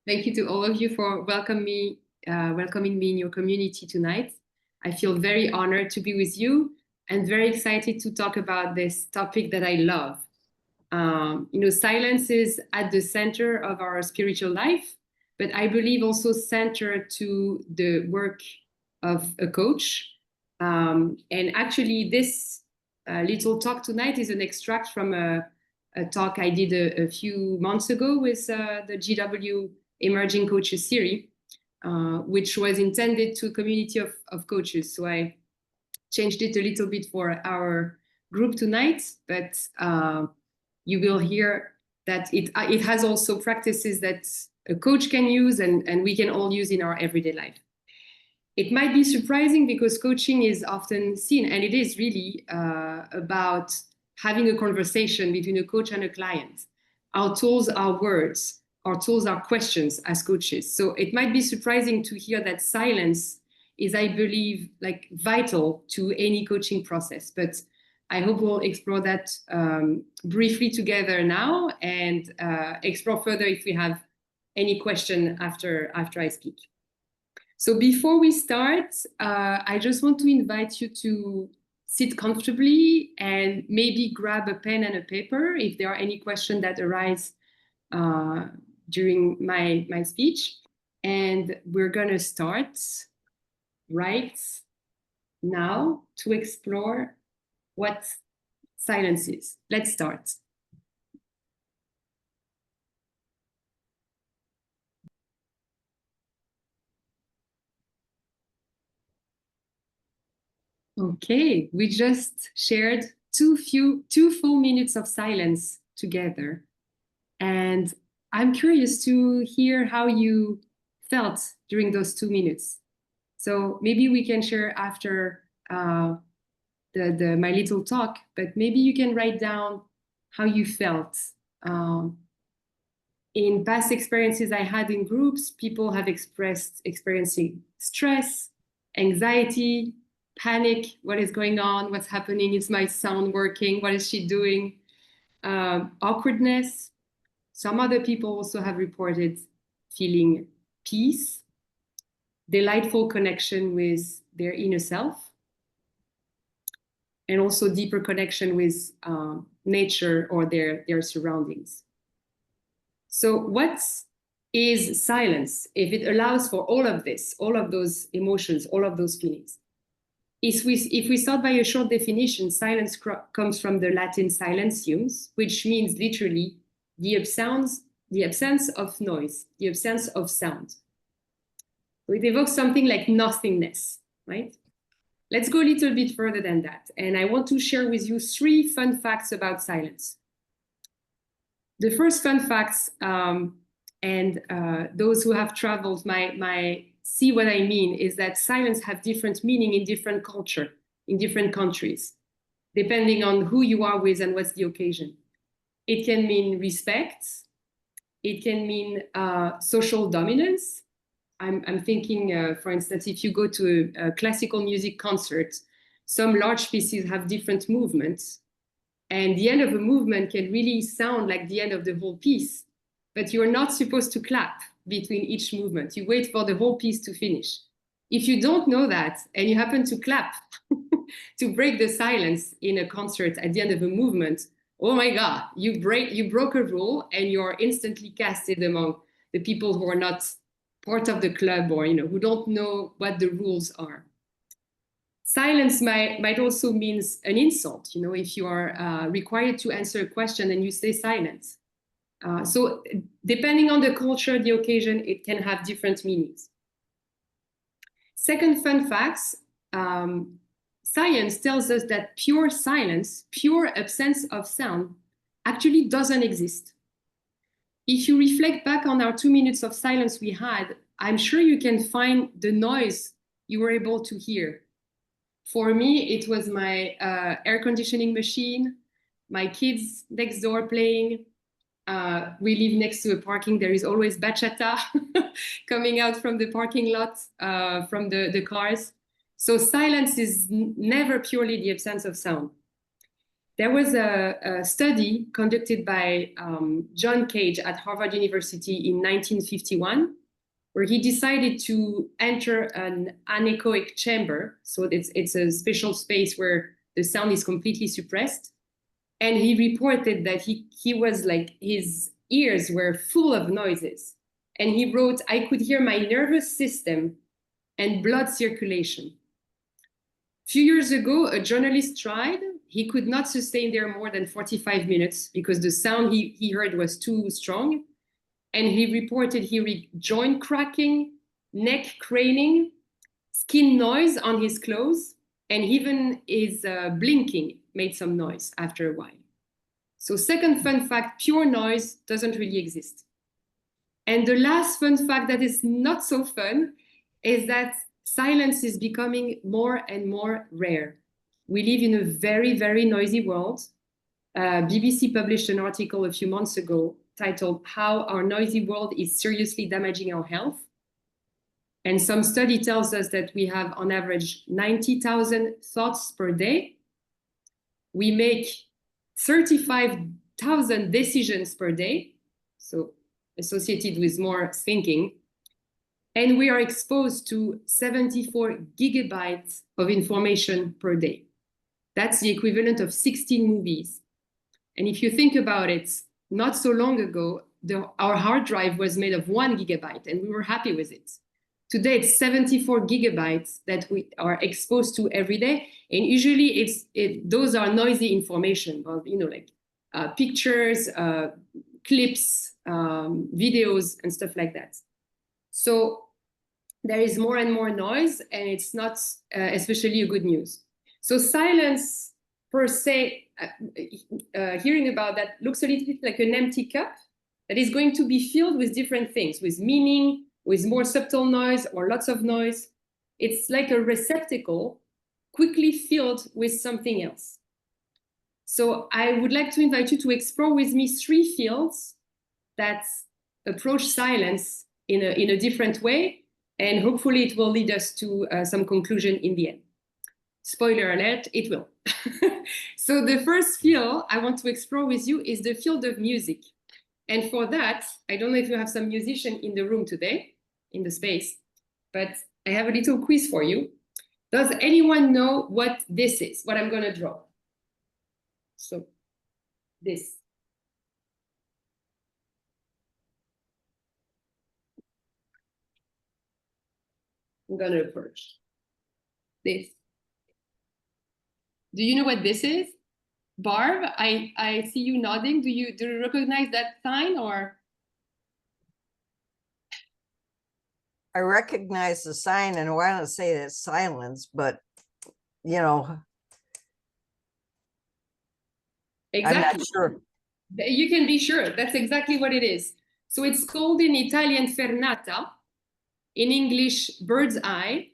Thank you to all of you for welcoming me in your community tonight. I feel very honored to be with you and very excited to talk about this topic that I love. Silence is at the center of our spiritual life, but I believe also centered to the work of a coach. And actually, this little talk tonight is an extract from a talk I did a few months ago with the GW Emerging Coaches series, which was intended to a community of coaches. So I changed it a little bit for our group tonight, but you will hear that it has also practices that a coach can use and we can all use in our everyday life. It might be surprising because coaching is often seen, and it is really about having a conversation between a coach and a client. Our tools are words, our tools are questions as coaches. So it might be surprising to hear that silence is, I believe, like vital to any coaching process. But I hope we'll explore that briefly together now and explore further if we have any question after I speak. So before we start, I just want to invite you to sit comfortably and maybe grab a pen and a paper if there are any questions that arise during my speech. And we're going to start right now to explore what silence is. Let's start. Okay, we just shared two full minutes of silence together. And I'm curious to hear how you felt during those 2 minutes. So maybe we can share after my little talk, but maybe you can write down how you felt. In past experiences I had in groups, people have experiencing stress, anxiety, panic. What is going on? What's happening? Is my sound working? What is she doing? Awkwardness. Some other people also have reported feeling peace, delightful connection with their inner self, and also deeper connection with nature or their surroundings. So what is silence if it allows for all of this, all of those emotions, all of those feelings? If we start by a short definition, silence comes from the Latin silentium, which means literally the absence of noise, the absence of sound. So it evokes something like nothingness, right? Let's go a little bit further than that. And I want to share with you 3 fun facts about silence. The first fun facts, and those who have traveled might see what I mean, is that silence have different meaning in different culture, in different countries, depending on who you are with and what's the occasion. It can mean respect. It can mean social dominance. I'm thinking, for instance, if you go to a classical music concert, some large pieces have different movements. And the end of a movement can really sound like the end of the whole piece, but you're not supposed to clap between each movement. You wait for the whole piece to finish. If you don't know that and you happen to clap to break the silence in a concert at the end of a movement, oh my God, you broke a rule and you're instantly casted among the people who are not part of the club or who don't know what the rules are. Silence might also means an insult, if you are required to answer a question and you stay silent. So depending on the culture, the occasion, it can have different meanings. Second fun facts, science tells us that pure silence, pure absence of sound, actually doesn't exist. If you reflect back on our 2 minutes of silence we had, I'm sure you can find the noise you were able to hear. For me, it was my air conditioning machine, my kids next door playing. We live next to a parking. There is always bachata coming out from the parking lot, from the cars. So silence is never purely the absence of sound. There was a study conducted by John Cage at Harvard University in 1951, where he decided to enter an anechoic chamber. So it's a special space where the sound is completely suppressed. And he reported that he was like, his ears were full of noises. And he wrote, I could hear my nervous system and blood circulation. A few years ago, a journalist tried. He could not sustain there more than 45 minutes because the sound he heard was too strong. And he reported he heard joint cracking, neck craning, skin noise on his clothes, and even his blinking made some noise after a while. So second fun fact, pure noise doesn't really exist. And the last fun fact that is not so fun is that silence is becoming more and more rare. We live in a very, very noisy world. BBC published an article a few months ago titled How Our Noisy World is Seriously Damaging Our Health. And some study tells us that we have on average 90,000 thoughts per day. We make 35,000 decisions per day, so associated with more thinking. And we are exposed to 74 gigabytes of information per day. That's the equivalent of 16 movies. And if you think about it, not so long ago, our hard drive was made of 1 gigabyte, and we were happy with it. Today, it's 74 gigabytes that we are exposed to every day. And usually those are noisy information, like pictures, clips, videos, and stuff like that. So there is more and more noise, and it's not especially a good news. So silence per se, hearing about that looks a little bit like an empty cup that is going to be filled with different things, with meaning, with more subtle noise or lots of noise. It's like a receptacle quickly filled with something else. So I would like to invite you to explore with me 3 fields that approach silence in a different way, and hopefully it will lead us to some conclusion in the end. Spoiler alert, it will. So the first field I want to explore with you is the field of music. And for that, I don't know if you have some musician in the room today, in the space, but I have a little quiz for you. Does anyone know what this is, what I'm gonna draw? So this. I'm gonna approach this. Do you know what this is? Barb, I see you nodding. Do you recognize that sign, or? I recognize the sign and I want to say that silence, but Exactly. I'm not sure. You can be sure. That's exactly what it is. So it's called in Italian fermata, in English bird's eye.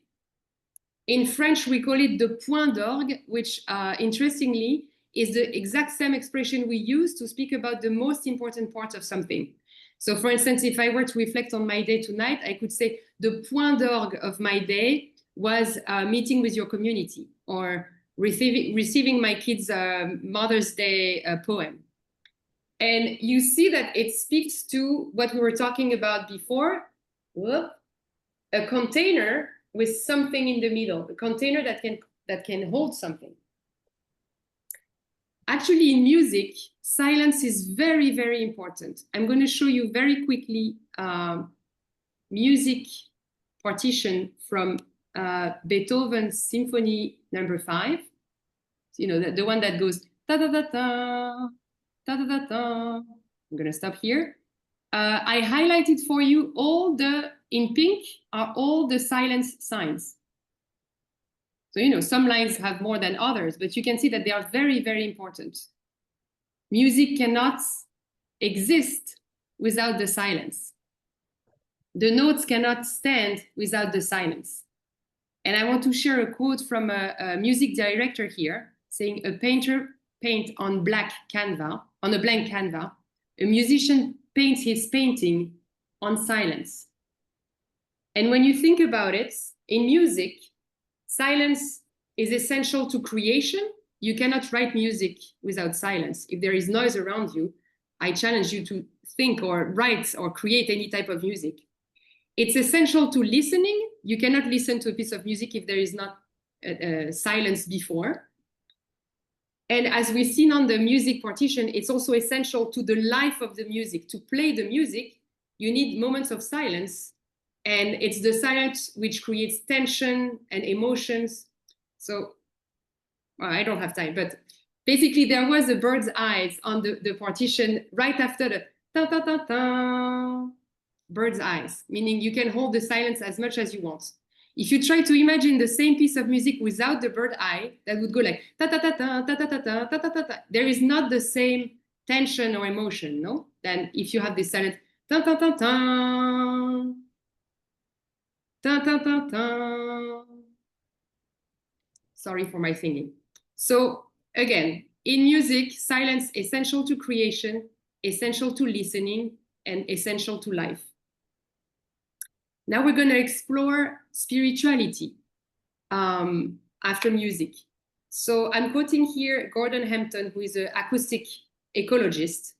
In French, we call it the point d'orgue, which interestingly is the exact same expression we use to speak about the most important part of something. So for instance, if I were to reflect on my day tonight, I could say the point d'orgue of my day was meeting with your community, or receiving my kids' Mother's Day poem. And you see that it speaks to what we were talking about before, a container with something in the middle, a container that can hold something. Actually, in music, silence is very, very important. I'm going to show you very quickly music partition from Beethoven's Symphony No. 5. You know, the one that goes da-da-da-da, da-da-da-da. I'm going to stop here. I highlighted for you in pink are all the silence signs. So, you know, some lines have more than others, but you can see that they are very, very important. Music cannot exist without the silence. The notes cannot stand without the silence. And I want to share a quote from a music director here, saying, a painter paints on a blank canvas. A musician paints his painting on silence. And when you think about it, in music, silence is essential to creation You cannot write music without silence. If there is noise around you, I challenge you to think or write or create any type of music. It's essential to listening. You cannot listen to a piece of music if there is not silence before. And as we've seen on the music partition, it's also essential to the life of the music. To play the music, you need moments of silence. And it's the silence which creates tension and emotions. So, well, I don't have time, but basically there was a bird's eyes on the partition right after the ta-ta-ta-ta, bird's eyes, meaning you can hold the silence as much as you want. If you try to imagine the same piece of music without the bird eye, that would go like ta-ta-ta-ta, ta-ta-ta-ta, ta-ta-ta-ta. There is not the same tension or emotion, no? Than if you have this silence, ta-ta-ta-ta, ta-ta-ta-ta. Sorry for my singing. So again, in music, silence essential to creation, essential to listening, and essential to life. Now we're going to explore spirituality after music. So I'm quoting here Gordon Hampton, who is an acoustic ecologist,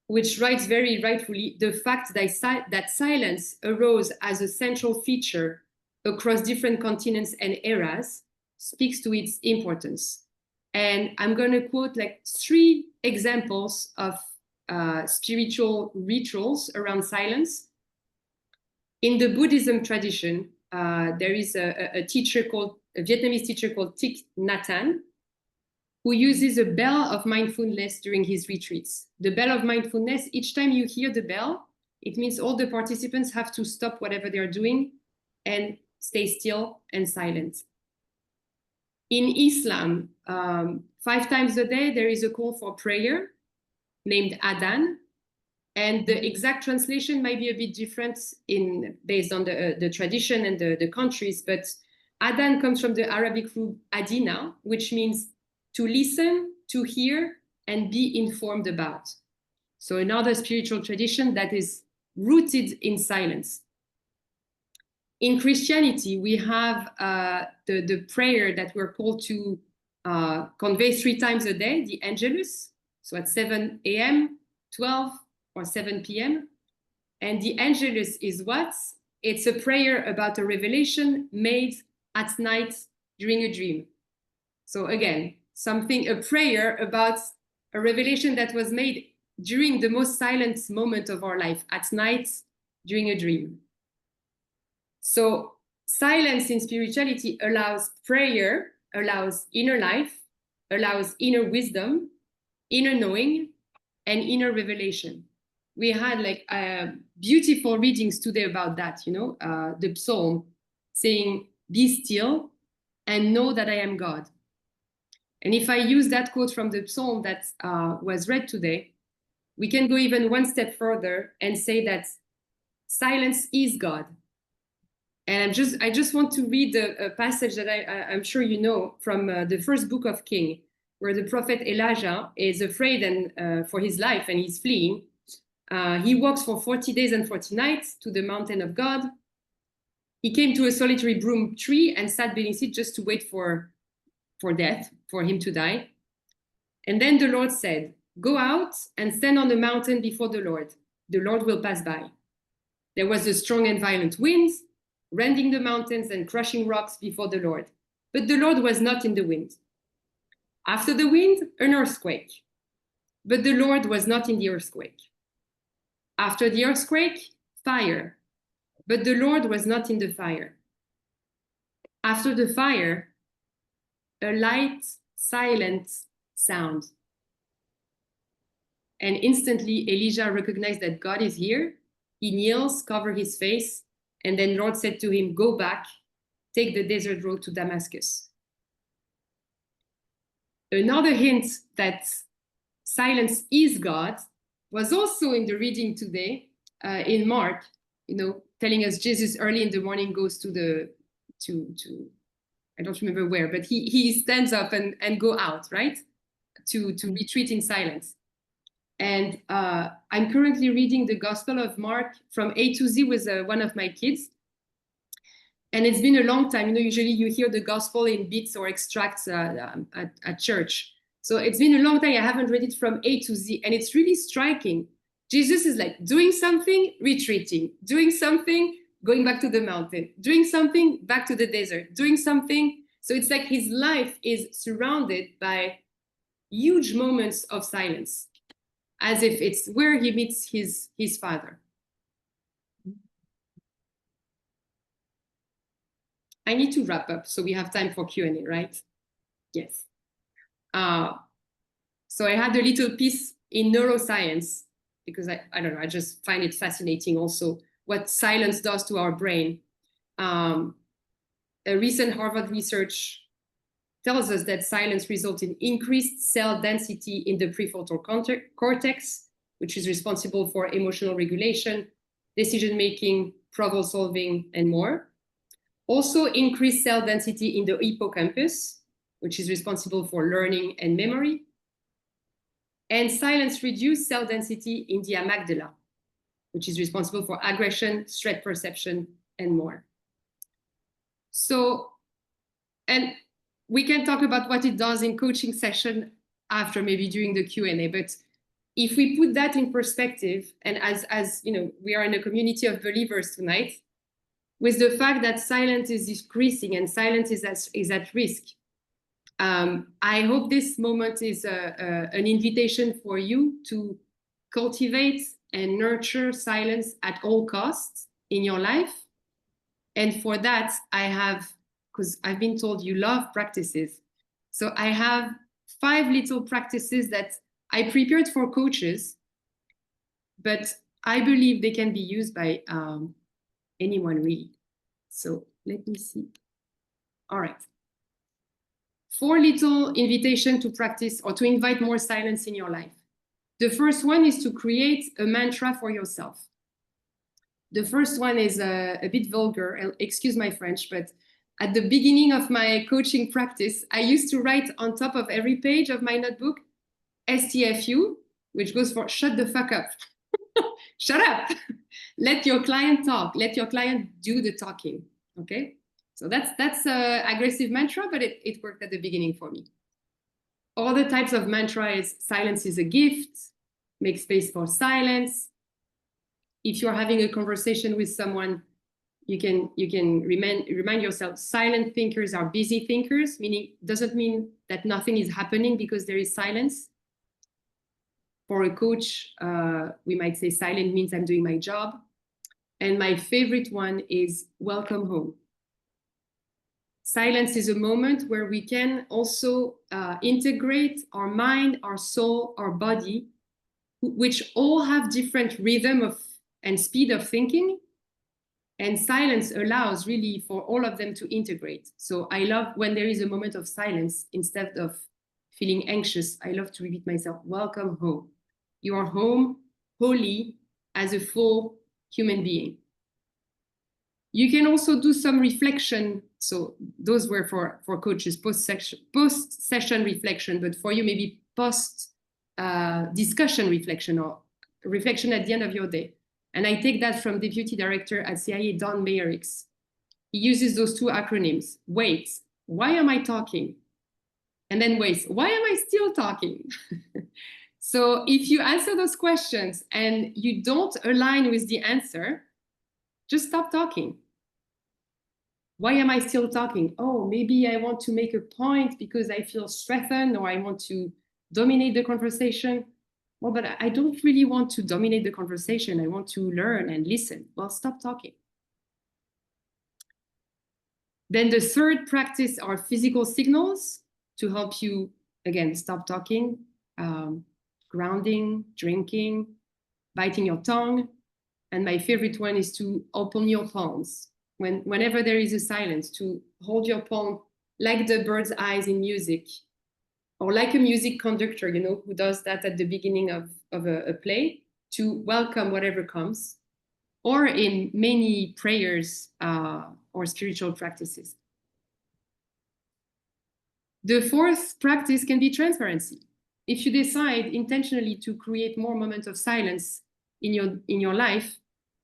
which writes very rightfully, the fact that silence arose as a central feature across different continents and eras speaks to its importance. And I'm going to quote like 3 examples of spiritual rituals around silence. In the Buddhism tradition, there is a Vietnamese teacher called Thich Nhat Hanh, who uses a bell of mindfulness during his retreats. The bell of mindfulness, each time you hear the bell, it means all the participants have to stop whatever they're doing and stay still and silent. In Islam, 5 times a day, there is a call for prayer named Adhan. And the exact translation might be a bit different based on the tradition and the countries, but Adhan comes from the Arabic root adina, which means to listen, to hear, and be informed about. So another spiritual tradition that is rooted in silence. In Christianity, we have the prayer that we're called to convey 3 times a day, the Angelus, so at 7 a.m., 12, or 7 p.m. And the Angelus is what? It's a prayer about a revelation made at night during a dream. So again, a prayer about a revelation that was made during the most silent moment of our life, at night during a dream. So silence in spirituality allows prayer, allows inner life, allows inner wisdom, inner knowing, and inner revelation. We had like beautiful readings today about that, the psalm saying, be still and know that I am God. And if I use that quote from the psalm that was read today, we can go even one step further and say that silence is God. And I just want to read a passage that I'm sure you know from the first book of King, where the prophet Elijah is afraid and for his life and he's fleeing. He walks for 40 days and 40 nights to the mountain of God. He came to a solitary broom tree and sat beneath it just to wait for death, for him to die. And then the Lord said, go out and stand on the mountain before the Lord. The Lord will pass by. There was a strong and violent wind, rending the mountains and crushing rocks before the Lord. But the Lord was not in the wind. After the wind, an earthquake. But the Lord was not in the earthquake. After the earthquake, fire. But the Lord was not in the fire. After the fire, a light, silent sound. And instantly, Elijah recognized that God is here. He kneels, covers his face, and then Lord said to him, go back, take the desert road to Damascus. Another hint that silence is God was also in the reading today in Mark, telling us Jesus early in the morning goes to I don't remember where, but he stands up and go out, right? To retreat in silence. And I'm currently reading the Gospel of Mark from A to Z with one of my kids. And it's been a long time. Usually you hear the gospel in bits or extracts at church. So it's been a long time. I haven't read it from A to Z. And it's really striking. Jesus is like doing something, retreating, doing something, going back to the mountain, doing something, back to the desert, doing something. So it's like his life is surrounded by huge moments of silence, as if it's where he meets his Father. I need to wrap up so we have time for Q&A, right? Yes. So I had a little piece in neuroscience because I don't know, I just find it fascinating also what silence does to our brain. A recent Harvard research tells us that silence results in increased cell density in the prefrontal cortex, which is responsible for emotional regulation, decision-making, problem solving, and more. Also increased cell density in the hippocampus, which is responsible for learning and memory. And silence reduced cell density in the amygdala, which is responsible for aggression, threat perception, and more. So, and we can talk about what it does in coaching session after, maybe during the Q&A, but if we put that in perspective, and as you know, we are in a community of believers tonight, with the fact that silence is decreasing and silence is at risk, I hope this moment is an invitation for you to cultivate and nurture silence at all costs in your life. And for that, I have, because I've been told you love practices. So I have 5 little practices that I prepared for coaches, but I believe they can be used by anyone really. So let me see. All right. 4 little invitations to practice or to invite more silence in your life. The first one is to create a mantra for yourself. The first one is a bit vulgar, excuse my French, but at the beginning of my coaching practice, I used to write on top of every page of my notebook, STFU, which goes for shut the fuck up. Shut up. Let your client talk. Let your client do the talking. Okay. So that's an aggressive mantra, but it worked at the beginning for me. Other types of mantra is silence is a gift. Make space for silence. If you're having a conversation with someone, you can remind yourself, silent thinkers are busy thinkers, meaning doesn't mean that nothing is happening because there is silence. For a coach, we might say silent means I'm doing my job. And my favorite one is welcome home. Silence is a moment where we can also integrate our mind, our soul, our body, which all have different rhythm of and speed of thinking. And silence allows really for all of them to integrate. So I love when there is a moment of silence, instead of feeling anxious, I love to repeat myself, welcome home. You are home, wholly, as a full human being. You can also do some reflection. So those were for coaches, post-session reflection, but for you, maybe post-discussion reflection or reflection at the end of your day. And I take that from Deputy Director at CIA, Don Mayerix. He uses those 2 acronyms. Wait, why am I talking? And then wait, why am I still talking? So if you answer those questions and you don't align with the answer, just stop talking. Why am I still talking? Oh, maybe I want to make a point because I feel threatened, or I want to dominate the conversation. Well, but I don't really want to dominate the conversation. I want to learn and listen. Well, stop talking. Then the third practice are physical signals to help you, again, stop talking, grounding, drinking, biting your tongue. And my favorite one is to open your palms. Whenever there is a silence, to hold your palm like the bird's eyes in music, or like a music conductor, you know, who does that at the beginning of a play, to welcome whatever comes, or in many prayers or spiritual practices. The fourth practice can be transparency. If you decide intentionally to create more moments of silence in your life,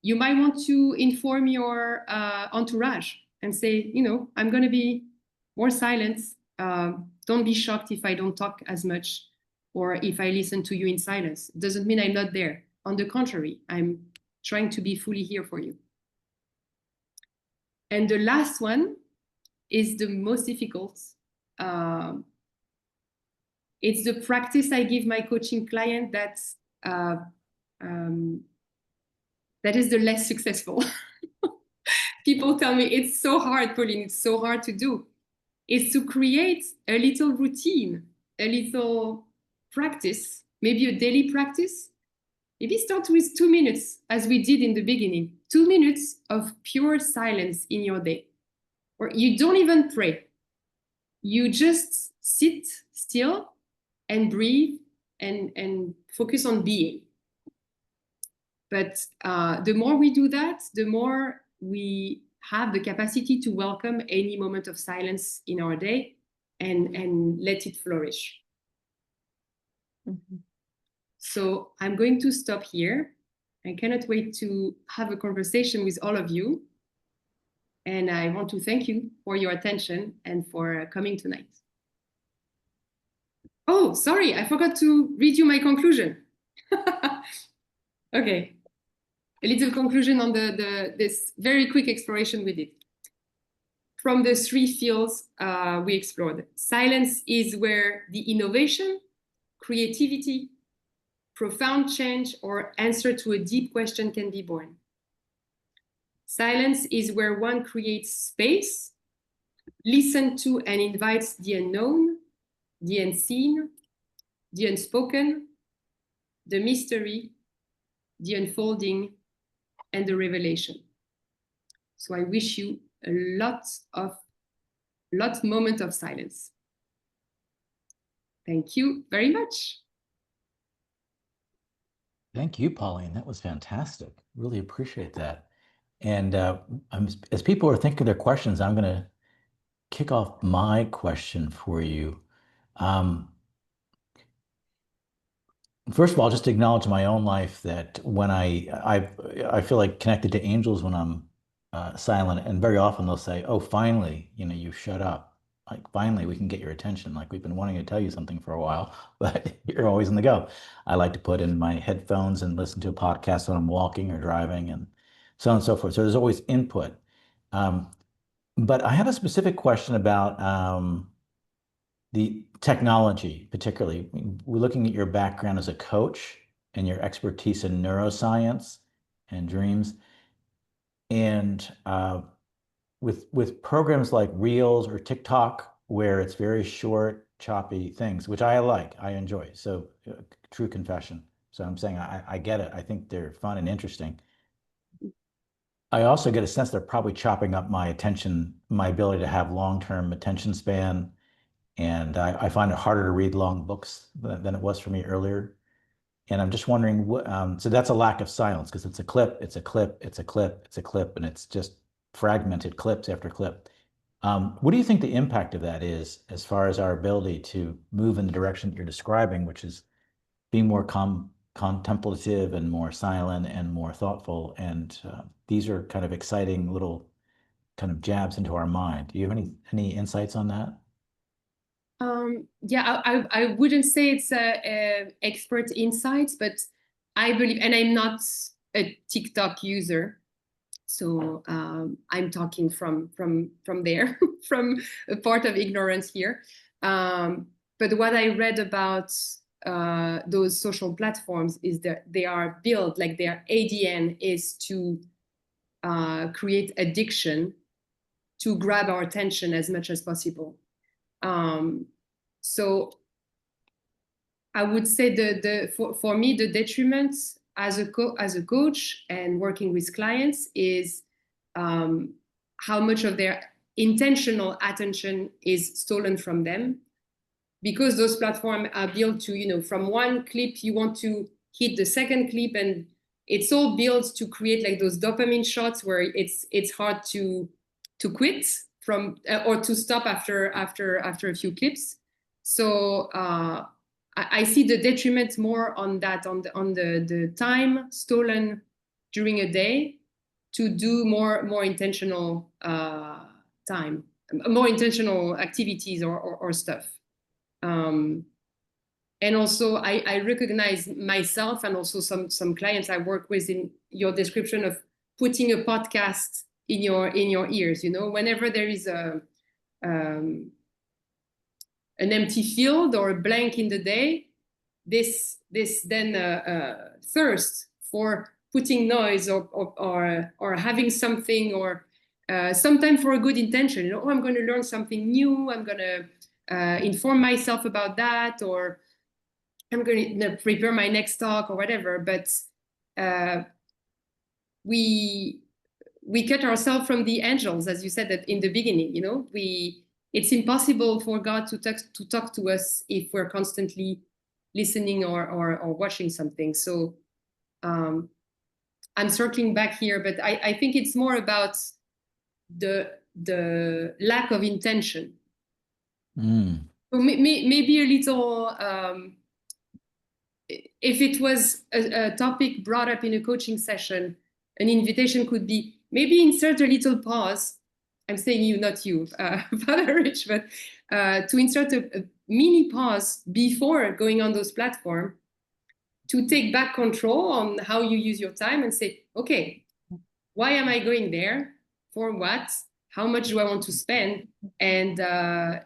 you might want to inform your entourage and say, you know, I'm going to be more silent. Don't be shocked if I don't talk as much or if I listen to you in silence. It doesn't mean I'm not there. On the contrary, I'm trying to be fully here for you. And the last one is the most difficult. It's the practice I give my coaching client that is the less successful. People tell me, it's so hard, Pauline, it's so hard to do. Is to create a little routine, a little practice, maybe a daily practice. Maybe start with 2 minutes, as we did in the beginning. 2 minutes of pure silence in your day. Or you don't even pray. You just sit still and breathe and focus on being. But the more we do that, the more we have the capacity to welcome any moment of silence in our day and let it flourish. Mm-hmm. So I'm going to stop here. I cannot wait to have a conversation with all of you. And I want to thank you for your attention and for coming tonight. Oh, sorry, I forgot to read you my conclusion. Okay, a little conclusion on this very quick exploration we did. From the 3 fields we explored, silence is where the innovation, creativity, profound change, or answer to a deep question can be born. Silence is where one creates space, listens to and invites the unknown, the unseen, the unspoken, the mystery, the unfolding, and the revelation. So I wish you a lot moment of silence. Thank you very much. Thank you, Pauline. That was fantastic. Really appreciate that. And as people are thinking of their questions, I'm going to kick off my question for you. First of all, just to acknowledge my own life that when I feel like connected to angels when I'm silent, and very often they'll say, "Oh, finally, you know, you shut up. Like finally, we can get your attention. Like we've been wanting to tell you something for a while, but you're always on the go." I like to put in my headphones and listen to a podcast when I'm walking or driving, and so on and so forth. So there's always input. But I had a specific question about the technology, particularly. We're looking at your background as a coach and your expertise in neuroscience and dreams. And with programs like Reels or TikTok, where it's very short, choppy things, which I like, I enjoy. So true confession. So I'm saying I get it. I think they're fun and interesting. I also get a sense they're probably chopping up my attention, my ability to have long-term attention span. And I find it harder to read long books than it was for me earlier. And I'm just wondering what, so that's a lack of silence because it's a clip, it's a clip, it's a clip, it's a clip, and it's just fragmented clips after clip. What do you think the impact of that is as far as our ability to move in the direction that you're describing, which is being more contemplative and more silent and more thoughtful? And these are kind of exciting little kind of jabs into our mind. Do you have any insights on that? Yeah, I wouldn't say it's a expert insights, but I believe, and I'm not a TikTok user, so I'm talking from there, from a part of ignorance here. But what I read about those social platforms is that they are built, like their ADN is to create addiction, to grab our attention as much as possible. So I would say for me, the detriment as a coach and working with clients is how much of their intentional attention is stolen from them, because those platforms are built to, you know, from one clip you want to hit the second clip, and it's all built to create like those dopamine shots where it's hard to quit from or to stop after a few clips. So I see the detriment more on that, on the time stolen during a day to do more intentional time, more intentional activities or stuff. And also I recognize myself and also some clients I work with in your description of putting a podcast in your ears, you know, whenever there is an empty field or a blank in the day, this then thirst for putting noise or having something or sometimes for a good intention, you know, oh, I'm going to learn something new, I'm going to inform myself about that, or I'm going to prepare my next talk or whatever. But we cut ourselves from the angels, as you said that in the beginning, you know, it's impossible for God to talk to us if we're constantly listening or watching something. So I'm circling back here, but I think it's more about the lack of intention. So maybe a little, if it was a topic brought up in a coaching session, an invitation could be maybe insert a little pause. I'm saying you, not you, Father Rich, but to insert a mini pause before going on those platforms to take back control on how you use your time and say, okay, why am I going there? For what? How much do I want to spend? And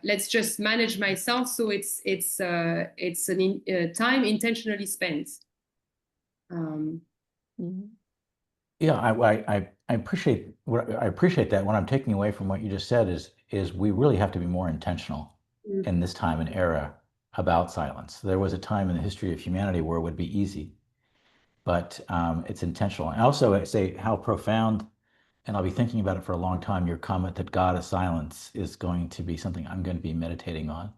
let's just manage myself so it's time intentionally spent. Yeah, I appreciate that. What I'm taking away from what you just said is we really have to be more intentional in this time and era about silence. There was a time in the history of humanity where it would be easy, but it's intentional. And also, I say how profound, and I'll be thinking about it for a long time. Your comment that God is silence is going to be something I'm going to be meditating on,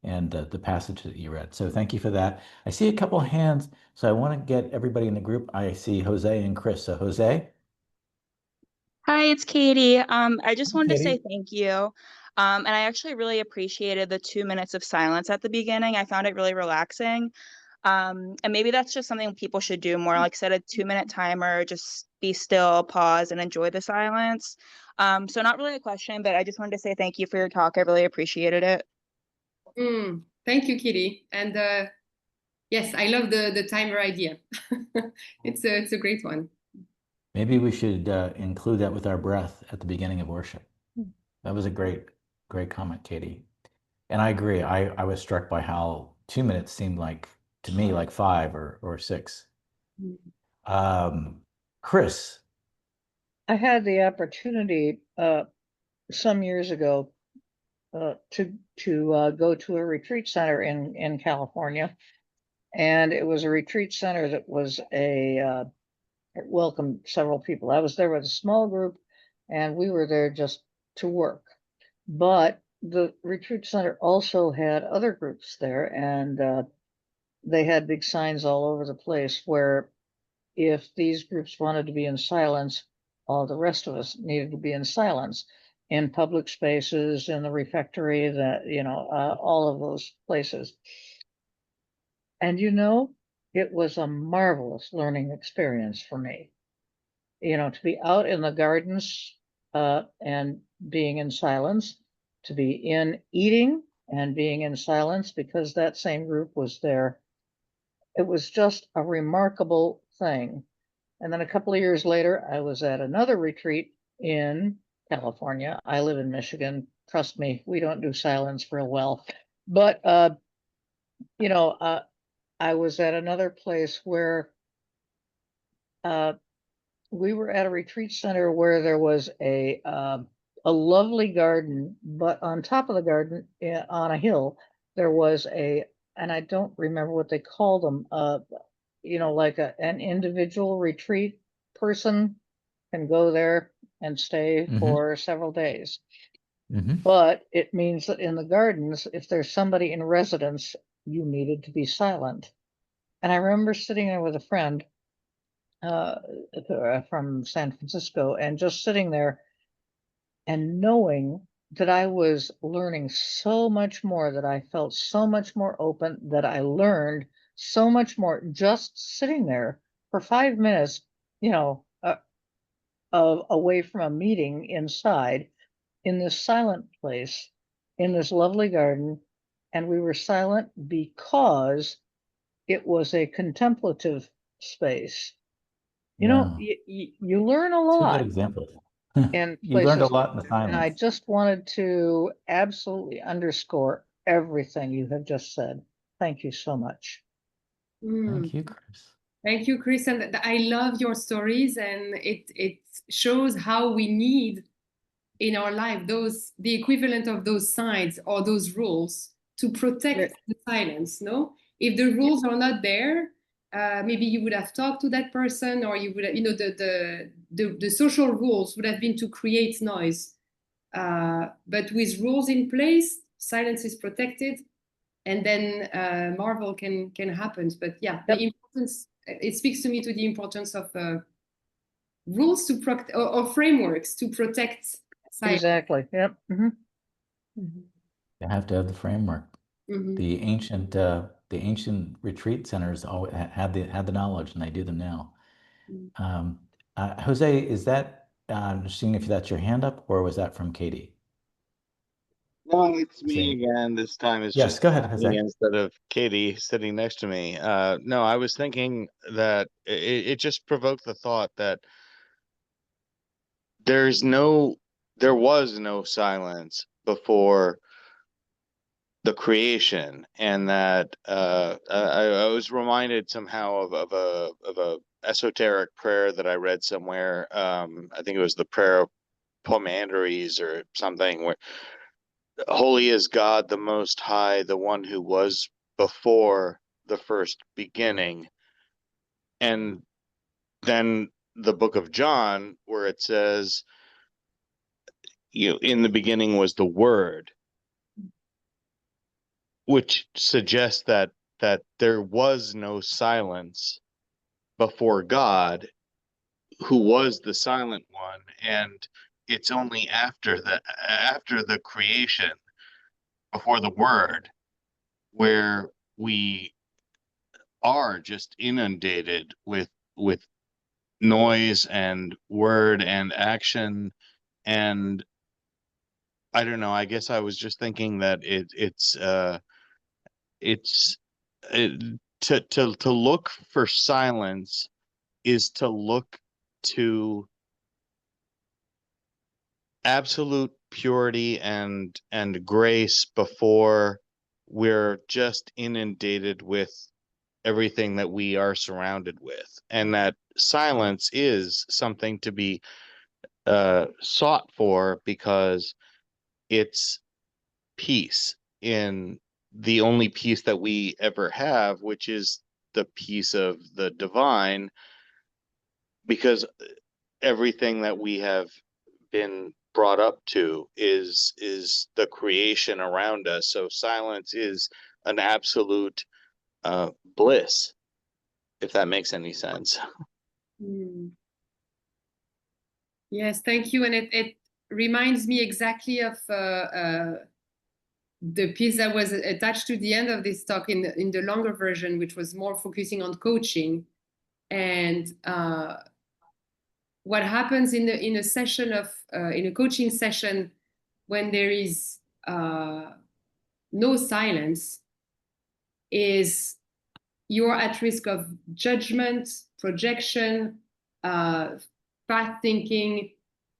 and the passage that you read. So thank you for that. I see a couple of hands, so I want to get everybody in the group. I see Jose and Chris. So Jose. Hi, it's Katie. I just wanted to say Katie. thank you. And I actually really appreciated the 2 minutes of silence at the beginning. I found it really relaxing. And maybe that's just something people should do more, like set a 2-minute timer, just be still, pause, and enjoy the silence. So not really a question, but I just wanted to say thank you for your talk. I really appreciated it. Thank you, Kitty. And yes, I love the timer idea. It's a great one. Maybe we should include that with our breath at the beginning of worship. That was a great comment, Katie. And I agree. I was struck by how 2 minutes seemed like, to me, like 5 or 6. Chris. I had the opportunity some years ago to go to a retreat center in California, and it was a retreat center that was it welcomed several people. I was there with a small group, and we were there just to work. But the retreat center also had other groups there, and they had big signs all over the place where if these groups wanted to be in silence, all the rest of us needed to be in silence in public spaces, in the refectory, all of those places. And it was a marvelous learning experience for me. To be out in the gardens and being in silence, to be in eating and being in silence because that same group was there. It was just a remarkable thing. And then a couple of years later, I was at another retreat in California. I live in Michigan. Trust me, we don't do silence real well. But, I was at another place where we were at a retreat center where there was a lovely garden, but on top of the garden, on a hill, there was and I don't remember what they called them, like an individual retreat person can go there and stay for several days. But it means that in the gardens, if there's somebody in residence, you needed to be silent. And I remember sitting there with a friend from San Francisco and just sitting there and knowing that I was learning so much more, that I felt so much more open, that I learned so much more just sitting there for 5 minutes, away from a meeting inside. in this silent place, in this lovely garden, and we were silent because it was a contemplative space. You know, Yeah. you learn a Two good lot examples. in You learned a places, lot in the and I silence. just wanted to absolutely underscore everything you have just said. Thank you so much. Thank you, Chris. Thank you, Chris. And I love your stories, and it shows how we need in our life the equivalent of those signs or those rules to protect the silence. No, if the rules are not there, maybe you would have talked to that person, or you would have, the social rules would have been to create noise. But with rules in place, silence is protected, and then marvel can happen. But yeah, the importance, it speaks to me to the importance of rules to protect, or frameworks to protect silence. Exactly. Yep. You have to have the framework. The ancient retreat centers always had the knowledge, and they do them now. Jose, is that seeing if that's your hand up, or was that from Katie? No, it's me again. This time it's Yes, just go ahead, Jose. me instead of Katie sitting next to me. No, I was thinking that it just provoked the thought that there was no silence before the creation, and that I was reminded somehow of a esoteric prayer that I read somewhere. I think it was the prayer of Pomandares or something, where holy is God the Most High, the one who was before the first beginning. And then the book of John, where it says, in the beginning was the Word, which suggests that there was no silence before God, who was the silent one, and it's only after the creation, before the Word, where we are just inundated with noise and word and action. And I don't know, I guess I was just thinking that to look for silence is to look to absolute purity and grace before we're just inundated with everything that we are surrounded with, and that silence is something to be sought for, because it's peace, in the only peace that we ever have, which is the peace of the divine, because everything that we have been brought up to is the creation around us. So silence is an absolute bliss, if that makes any sense. Yes, thank you. And it reminds me exactly of the piece that was attached to the end of this talk in the longer version, which was more focusing on coaching. And what happens in a session of in a coaching session when there is no silence is you're at risk of judgment, projection, path thinking,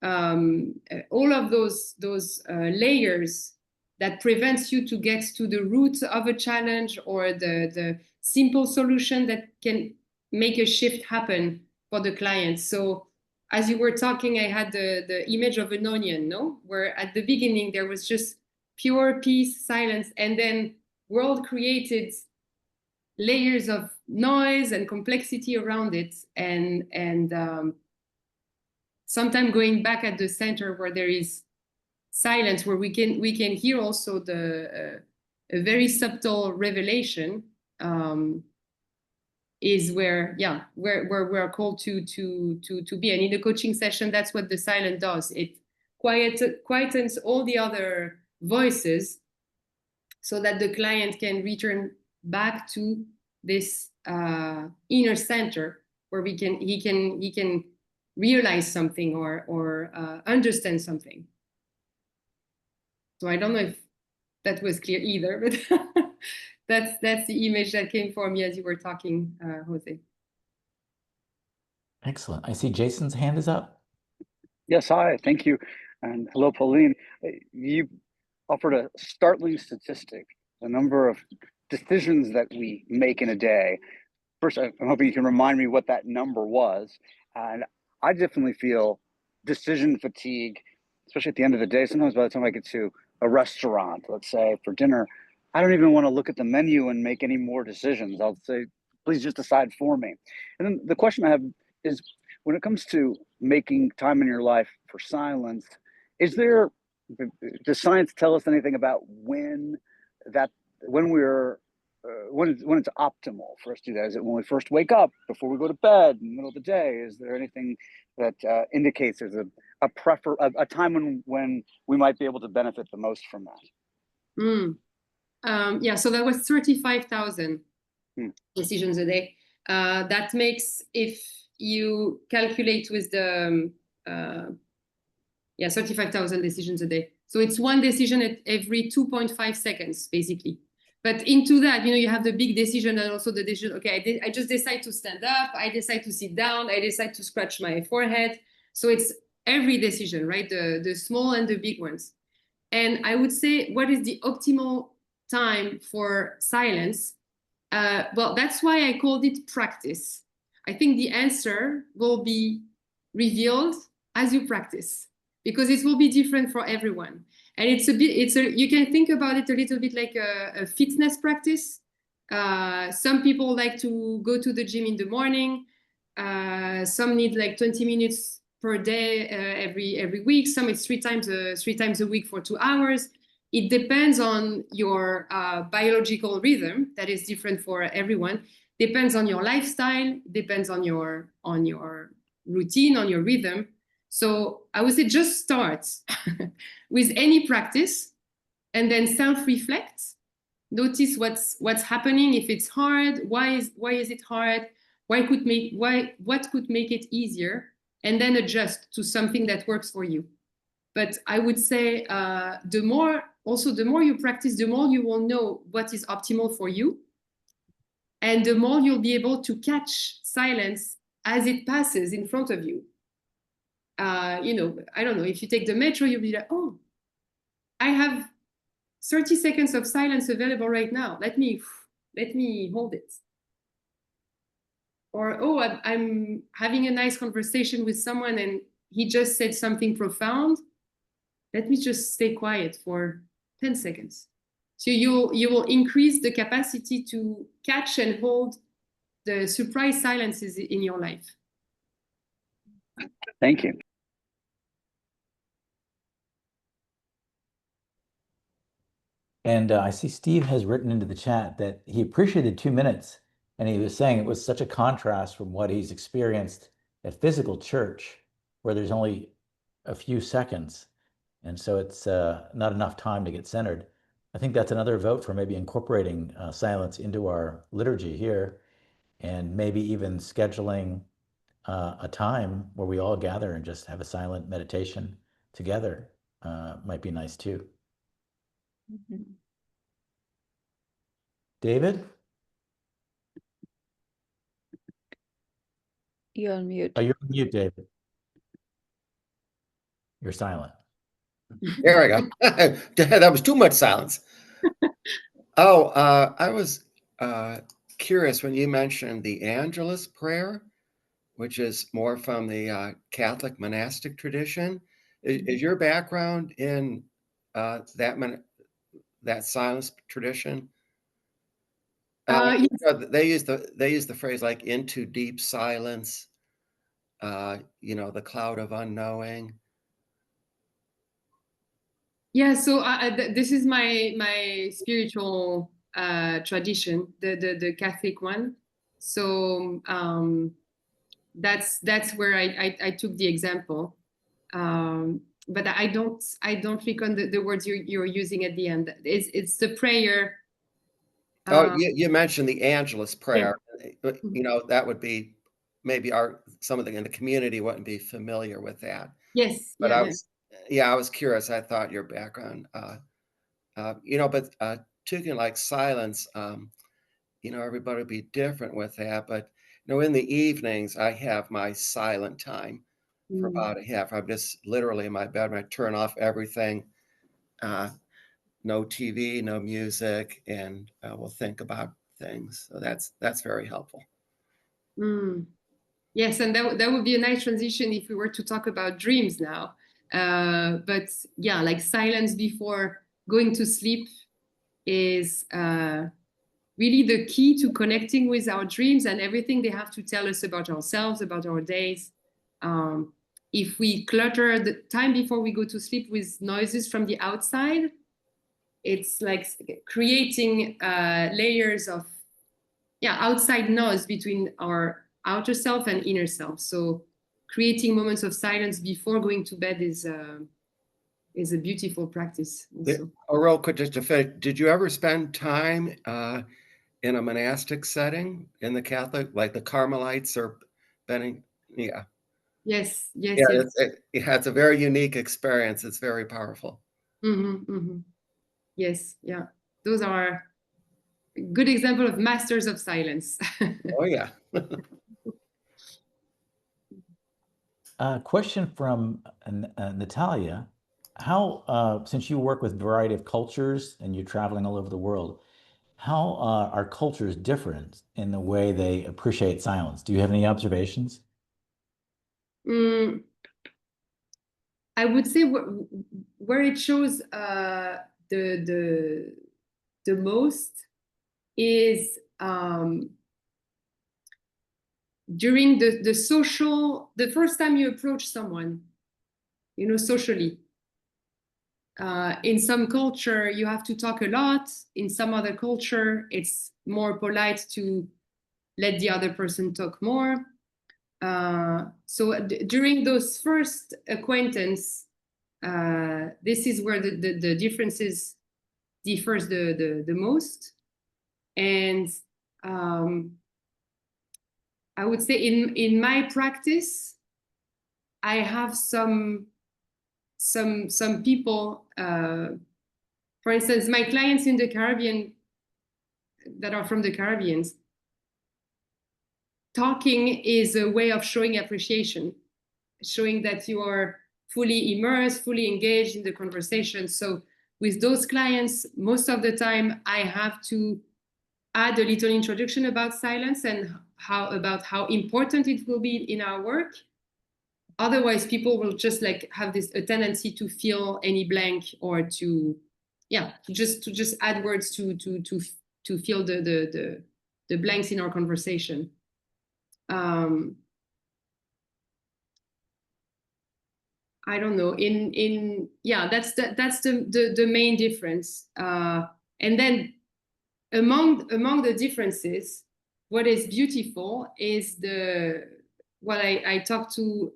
all of those layers that prevents you to get to the root of a challenge, or the simple solution that can make a shift happen for the client. So as you were talking, I had the image of an onion, no? Where at the beginning there was just pure peace, silence, and then world created layers of noise and complexity around it, and sometimes going back at the center where there is silence, where we can hear also the a very subtle revelation, is where we're called to be. And in the coaching session, that's what the silence does. It quietens all the other voices, so that the client can return back to this inner center, where he can realize something, or understand something. So I don't know if that was clear either, but that's the image that came for me as you were talking, Jose. Excellent. I see Jason's hand is up. Yes, hi, thank you. And hello, Pauline. You offered a startling statistic, the number of decisions that we make in a day. First, I'm hoping you can remind me what that number was. And I definitely feel decision fatigue, especially at the end of the day. Sometimes by the time I get to a restaurant, let's say for dinner, I don't even want to look at the menu and make any more decisions. I'll say, please just decide for me. And then the question I have is, when it comes to making time in your life for silence, does science tell us anything about when we're when it's optimal for us to do that? Is it when we first wake up, before we go to bed, in the middle of the day? Is there anything that indicates there's a time when we might be able to benefit the most from that? Yeah, so that was 35,000 decisions a day. That makes, if you calculate with the 35,000 decisions a day. So it's one decision at every 2.5 seconds, basically. But into that, you have the big decision and also the decision, okay, I just decide to stand up, I decide to sit down, I decide to scratch my forehead. So it's every decision, right? The small and the big ones. And I would say, what is the optimal time for silence? Well, that's why I called it practice. I think the answer will be revealed as you practice, because it will be different for everyone. And you can think about it a little bit like a fitness practice. Some people like to go to the gym in the morning. Some need like 20 minutes per day every week. Some it's three times a week for 2 hours. It depends on your biological rhythm that is different for everyone. Depends on your lifestyle. Depends on your routine, on your rhythm. So I would say just start with any practice, and then self-reflect. Notice what's happening. If it's hard, why is it hard? What could make it easier? And then adjust to something that works for you. But I would say the more you practice, the more you will know what is optimal for you. And the more you'll be able to catch silence as it passes in front of you. I don't know, if you take the metro, you'll be like, oh, I have 30 seconds of silence available right now. Let me hold it. Or, oh, I'm having a nice conversation with someone and he just said something profound. Let me just stay quiet for 10 seconds. So you will increase the capacity to catch and hold the surprise silences in your life. Thank you. And I see Steve has written into the chat that he appreciated 2 minutes, and he was saying it was such a contrast from what he's experienced at physical church, where there's only a few seconds. And so it's not enough time to get centered. I think that's another vote for maybe incorporating silence into our liturgy here, and maybe even scheduling a time where we all gather and just have a silent meditation together might be nice too. Mm-hmm. David? You're on mute. Oh, you're on mute, David. You're silent. There we go. That was too much silence. Oh, I was curious when you mentioned the Angelus prayer, which is more from the Catholic monastic tradition. Is your background in that silence tradition? Yes. They use the phrase like into deep silence, the cloud of unknowing. Yeah, so this is my spiritual tradition, the Catholic one. So that's where I took the example. But I don't recall the words you're using at the end. It's the prayer. Oh, you mentioned the Angelus prayer. Yeah. That would be maybe some of in the community wouldn't be familiar with that. Yes. But yeah, I was curious. I thought your background but taking like silence, everybody would be different with that. But, in the evenings, I have my silent time for about a half. I'm just literally in my bedroom. I turn off everything, no TV, no music, and we'll think about things. So that's very helpful. Yes, and that would be a nice transition if we were to talk about dreams now. But yeah, like silence before going to sleep is really the key to connecting with our dreams and everything they have to tell us about ourselves, about our days. If we clutter the time before we go to sleep with noises from the outside, it's like creating layers of outside noise between our outer self and inner self. So creating moments of silence before going to bed is a beautiful practice also. Real quick, just to finish, did you ever spend time in a monastic setting in the Catholic, like the Carmelites or Benny? Yeah. Yes. Yeah, it's a very unique experience. It's very powerful. Yes, yeah. Those are a good example of masters of silence. Oh, yeah. Question from Natalia. How, since you work with a variety of cultures and you're traveling all over the world, how are cultures different in the way they appreciate silence? Do you have any observations? I would say where it shows the most is during the first time you approach someone, socially. In some culture, you have to talk a lot. In some other culture, it's more polite to let the other person talk more. So during those first acquaintance, this is where the differences differs the most. And I would say in my practice, I have some people, for instance, my clients in the Caribbean that are from the Caribbean, talking is a way of showing appreciation, showing that you are fully immersed, fully engaged in the conversation. So with those clients, most of the time I have to add a little introduction about silence and about how important it will be in our work. Otherwise, people will just like have a tendency to fill any blank or to just add words to fill the blanks in our conversation. I don't know. That's the main difference. And then among the differences, what is beautiful is what I talked to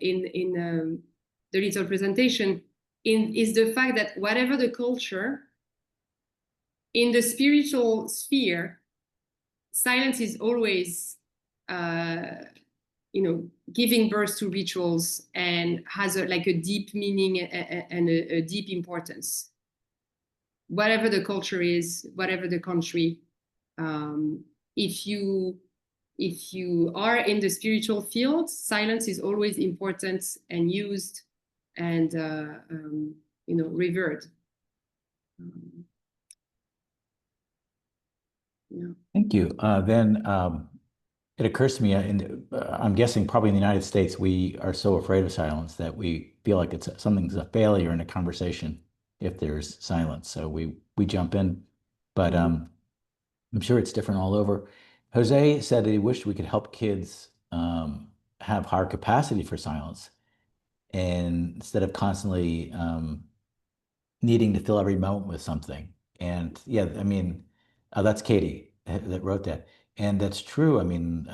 in the little presentation is the fact that whatever the culture, in the spiritual sphere, silence is always giving birth to rituals and has a deep meaning and a deep importance. Whatever the culture is, whatever the country, if you are in the spiritual field, silence is always important and used and revered. Yeah. Thank you. Then it occurs to me, I'm guessing probably in the United States, we are so afraid of silence that we feel like something's a failure in a conversation if there's silence. So we jump in, but I'm sure it's different all over. Jose said that he wished we could help kids have higher capacity for silence, and instead of constantly needing to fill every moment with something. And yeah, I mean, that's Katie that wrote that. And that's true. I mean,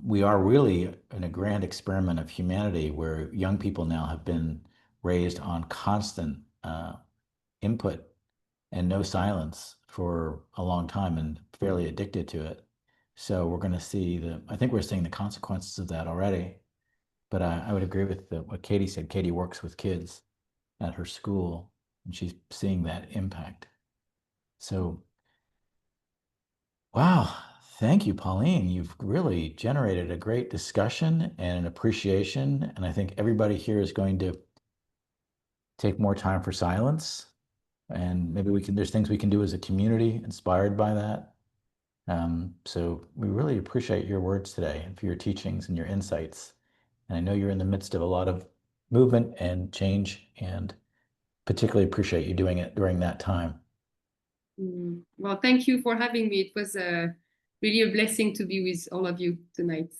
we are really in a grand experiment of humanity where young people now have been raised on constant input and no silence for a long time and fairly addicted to it. So we're going to see I think we're seeing the consequences of that already. But I would agree with what Katie said. Katie works with kids at her school. and she's seeing that impact. So, wow, thank you, Pauline. You've really generated a great discussion and an appreciation, and I think everybody here is going to take more time for silence, and maybe there's things we can do as a community inspired by that. So we really appreciate your words today and for your teachings and your insights. And I know you're in the midst of a lot of movement and change, and particularly appreciate you doing it during that time. Well, thank you for having me. It was really a blessing to be with all of you tonight.